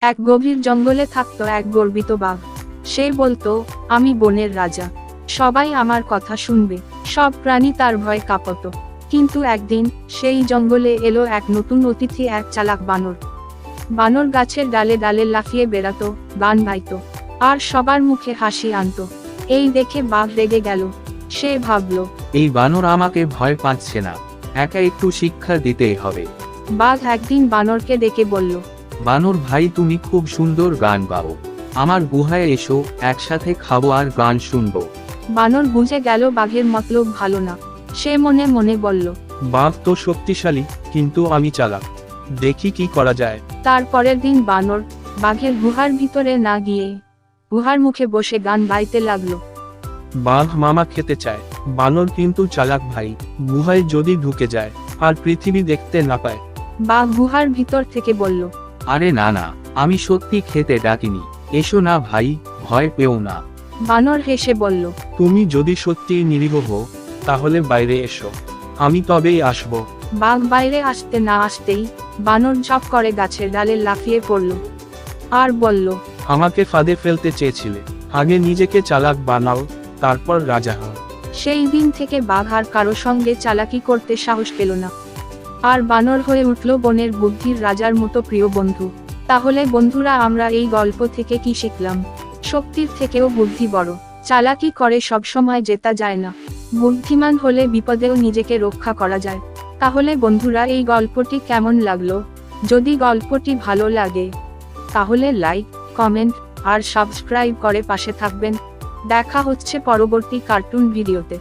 এক গভীর জঙ্গলে থাকতো এক গর্বিত বাঘ। সে বলতো, আমি বনের রাজা, সবাই আমার কথা শুনবে। সব প্রাণী তার ভয়ে কাঁপত। কিন্তু একদিন সেই জঙ্গলে এলো এক নতুন অতিথি, এক চালাক বানর। বানর গাছের ডালে ডালে লাফিয়ে বেড়াতো, গান গাইতো, আর সবার মুখে হাসি আনতো। এই দেখে বাঘ রেগে গেল। সে ভাবলো, এই বানর আমাকে ভয় পাচ্ছে না, একা একটু শিক্ষা দিতেই হবে। বাঘ একদিন বানরকে ডেকে বলল, বানর ভাই, তুমি খুব সুন্দর গান গাও, আমার গুহায় এসো, একসাথে খাবো আর গান শুনবো। বানর বুঝে গেল বাঘের মতলব ভালো না। সে মনে মনে বলল, বাঘ তো শক্তিশালী, কিন্তু আমি চালাক, দেখি কি করা যায়। তারপরের দিন বানর বাঘের গুহার ভিতরে না গিয়ে গুহার মুখে বসে গান গাইতে লাগলো। বাঘ মামা খেতে চায়, বানর কিন্তু চালাক ভাই, গুহায় যদি ঢুকে যায় আর পৃথিবী দেখতে না পায়। বাঘ গুহার ভিতর থেকে বলল, আরে না না, আমি সত্যি খেতে ডাকিনি, এসো না ভাই, ভয় পেও না। বানর হেসে বলল, তুমি যদি সত্যিই নিরীহ হও, তাহলে বাইরে এসো, আমি তবেই আসব। বাঘ বাইরে আসতে না আসতেই বানর ঝপ করে গাছের ডালে লাফিয়ে পড়ল আর বলল, আমাকে ফাঁদে ফেলতে চেয়েছিলে, আগে নিজেকে চালাক বানাও, তারপর রাজা হও। সেই দিন থেকে বাঘ আর কারো সঙ্গে চালাকি করতে সাহস পেল না, আর বানর হয়ে উঠল বনের বুদ্ধির রাজার মতো প্রিয় বন্ধু। তাহলে বন্ধুরা, আমরা এই গল্প থেকে কি শিখলাম? শক্তির থেকেও বুদ্ধি বড়। চালাকি করে সবসময় জেতা যায় না, বুদ্ধিমান হলে বিপদেও নিজেকে রক্ষা করা যায়। তাহলে বন্ধুরা, এই গল্পটি কেমন লাগলো? যদি গল্পটি ভালো লাগে তাহলে লাইক, কমেন্ট আর সাবস্ক্রাইব করে পাশে থাকবেন। দেখা হচ্ছে পরবর্তী কার্টুন ভিডিওতে।